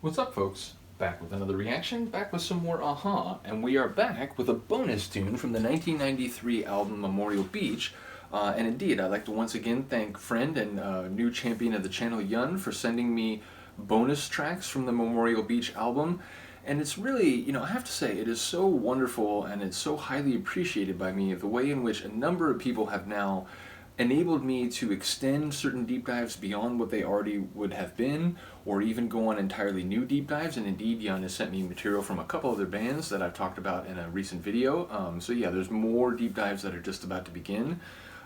What's up, folks? Back with another reaction, back with some more Aha, and we are back with a bonus tune from the 1993 album Memorial Beach. And indeed, I'd like to once again thank friend and new champion of the channel, Yun, for sending me bonus tracks from the Memorial Beach album. And it's really, I have to say, it is so wonderful and it's so highly appreciated by me the way in which a number of people have now enabled me to extend certain deep dives beyond what they already would have been, or even go on entirely new deep dives. And indeed, Jan has sent me material from a couple other bands that I've talked about in a recent video. So yeah, there's more deep dives that are just about to begin.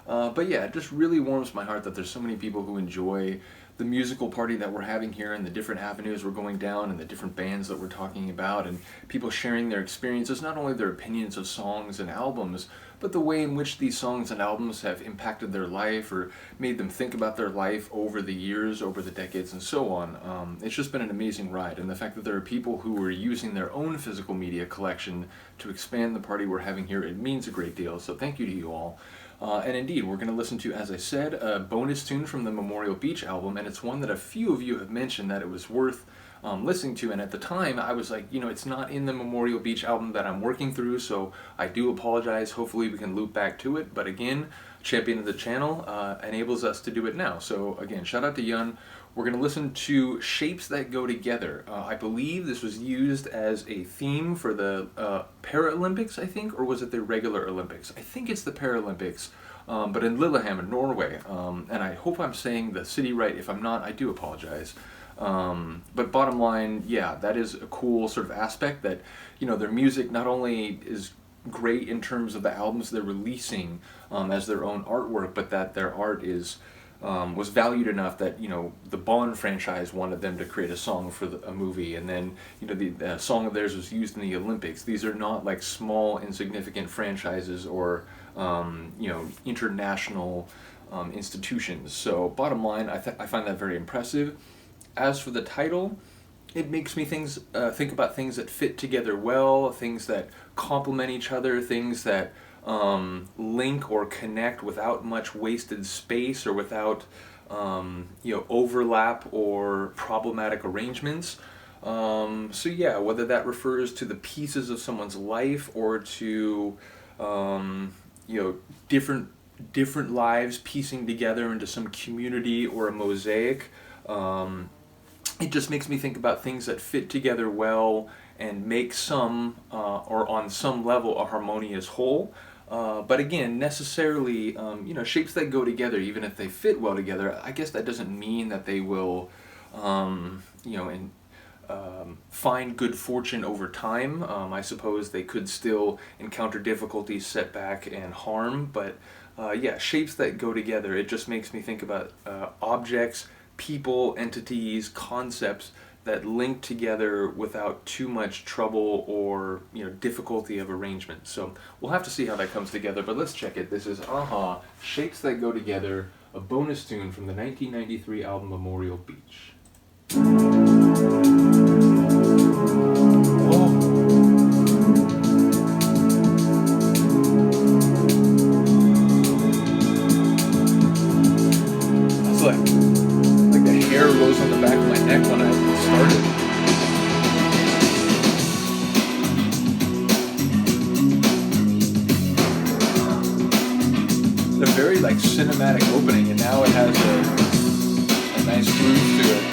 But yeah, it just really warms my heart that there's so many people who enjoy the musical party that we're having here and the different avenues we're going down and the different bands that we're talking about, and people sharing their experiences, not only their opinions of songs and albums, but the way in which these songs and albums have impacted their life or made them think about their life over the years, over the decades, and so on. It's just been an amazing ride, and the fact that there are people who are using their own physical media collection to expand the party we're having here, it means a great deal, so thank you to you all. And indeed, we're going to listen to, as I said, a bonus tune from the Memorial Beach album, and it's one that a few of you have mentioned that it was worth listening to, and at the time I was like, it's not in the Memorial Beach album that I'm working through, so I do apologize. Hopefully we can loop back to it, but again, champion of the channel enables us to do it now. So again, shout out to Yun. We're going to listen to Shapes That Go Together. I believe this was used as a theme for the Paralympics, I think, or was it the regular Olympics? I think it's the Paralympics, but in Lillehammer, Norway. And I hope I'm saying the city right. If I'm not, I do apologize. But bottom line, yeah, that is a cool sort of aspect that, their music not only is great in terms of the albums they're releasing as their own artwork, but that their art is was valued enough that the Bond franchise wanted them to create a song for a movie, and then the song of theirs was used in the Olympics. These are not like small insignificant franchises or international institutions. So bottom line, I find that very impressive. As for the title, it makes me think about things that fit together well, things that complement each other, things that link or connect without much wasted space or without overlap or problematic arrangements. So yeah, whether that refers to the pieces of someone's life or to different lives piecing together into some community or a mosaic. It just makes me think about things that fit together well and make some, or on some level, a harmonious whole. But again, necessarily, shapes that go together, even if they fit well together, I guess that doesn't mean that they will, find good fortune over time. I suppose they could still encounter difficulties, setback, and harm, but yeah, shapes that go together, it just makes me think about objects, people, entities, concepts that link together without too much trouble or difficulty of arrangement. So we'll have to see how that comes together, but let's check it. This is Aha, Shapes That Go Together, a bonus tune from the 1993 album Memorial Beach. Like the hair rose on the back of my neck when I started. A very cinematic opening, and now it has a nice groove to it.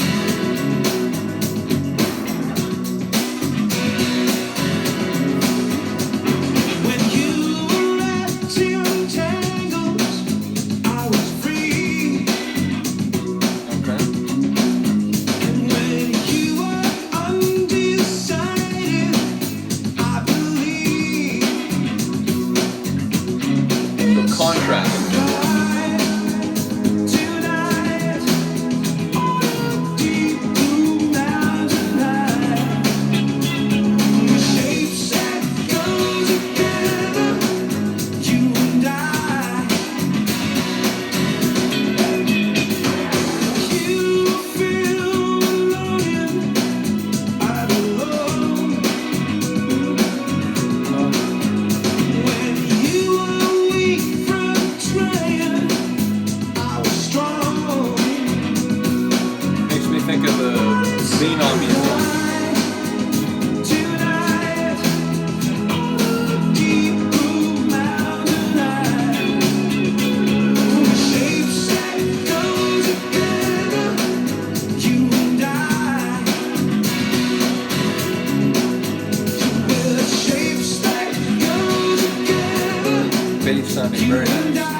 bass sounding very nice.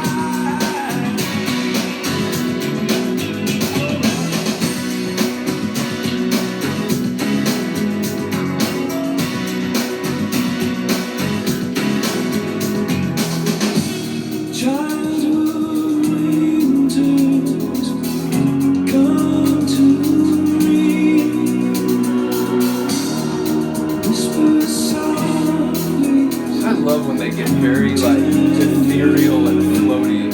I love when they get very like ethereal and floaty.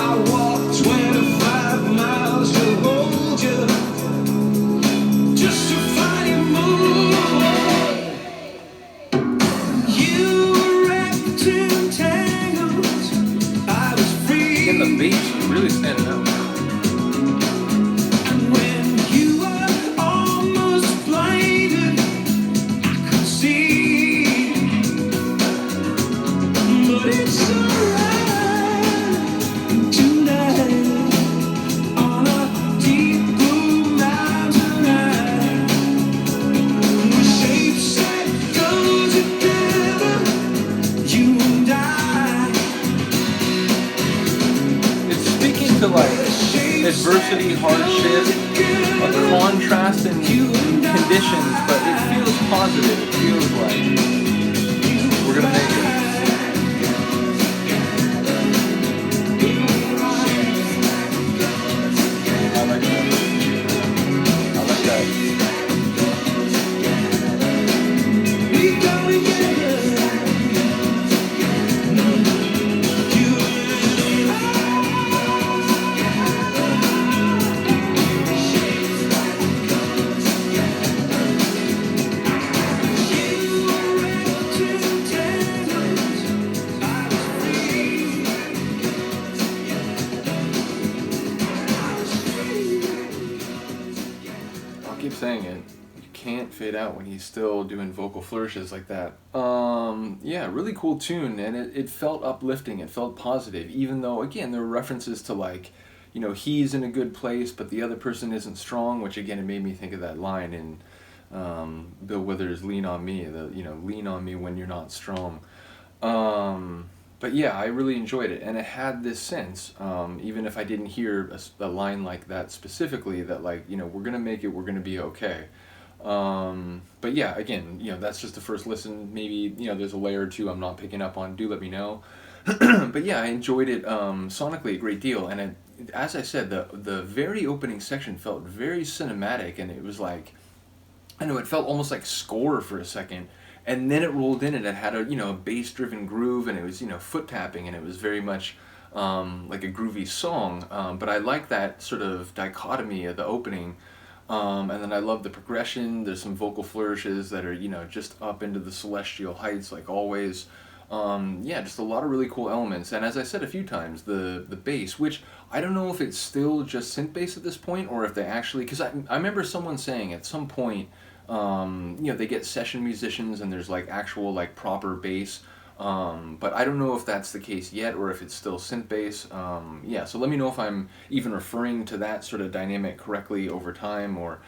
I walked 25 miles to hold you, just to find you more. You were wrapped in tangles, I was free. And the bass is really standing out. And when you were almost blinded, I could see. But it's alright tonight on a deep blue mountain high. The shapes that go together, you and I. It's speaking to like adversity, hardship, a contrast in conditions, but it feels positive. It feels like we're gonna make it. I like that. I like that. We go together, you and I'll keep saying it. You can't fade out when he's still doing vocal flourishes like that. Yeah, really cool tune, and it felt uplifting. It felt positive, even though again there were references to like, you know, he's in a good place, but the other person isn't strong. Which again, it made me think of that line in Bill Withers' "Lean on Me." Lean on me when you're not strong. But yeah, I really enjoyed it, and it had this sense, even if I didn't hear a line like that specifically, that like, we're gonna make it, we're gonna be okay. But yeah, again, that's just the first listen. Maybe there's a layer or two I'm not picking up on. Do let me know. But yeah, I enjoyed it sonically a great deal, and as I said, the very opening section felt very cinematic, and it was like, I know it felt almost like score for a second. And then it rolled in and it had a bass-driven groove, and it was foot tapping, and it was very much like a groovy song. But I like that sort of dichotomy of the opening, and then I love the progression. There's some vocal flourishes that are just up into the celestial heights like always. Yeah, just a lot of really cool elements. And as I said a few times, the bass, which I don't know if it's still just synth bass at this point, or if they actually, because I remember someone saying at some point, they get session musicians and there's like actual like proper bass, but I don't know if that's the case yet or if it's still synth bass. Yeah, so let me know if I'm even referring to that sort of dynamic correctly over time, or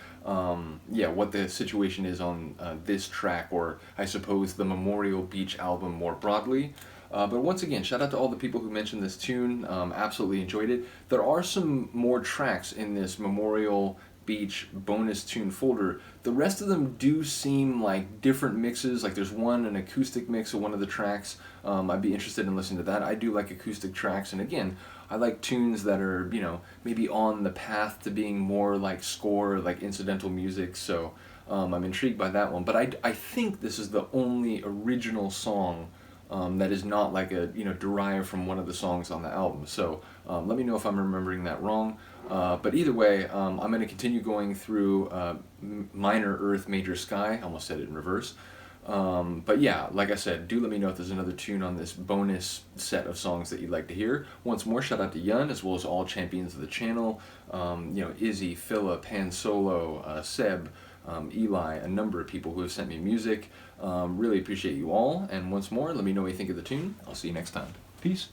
yeah, what the situation is on this track, or I suppose the Memorial Beach album more broadly. But once again, shout out to all the people who mentioned this tune. Absolutely enjoyed it. There are some more tracks in this Memorial Beach bonus tune folder. The rest of them do seem like different mixes. Like there's an acoustic mix of one of the tracks. I'd be interested in listening to that. I do like acoustic tracks, and again, I like tunes that are maybe on the path to being more like score, like incidental music. So I'm intrigued by that one. But I think this is the only original song that is not like a derived from one of the songs on the album. So let me know if I'm remembering that wrong. But either way, I'm going to continue going through minor Earth, major Sky. I almost said it in reverse. But yeah, like I said, do let me know if there's another tune on this bonus set of songs that you'd like to hear. Once more, shout out to Yun, as well as all champions of the channel. Izzy, Philip, Han Solo, Seb, Eli, a number of people who have sent me music. Really appreciate you all. And once more, let me know what you think of the tune. I'll see you next time. Peace.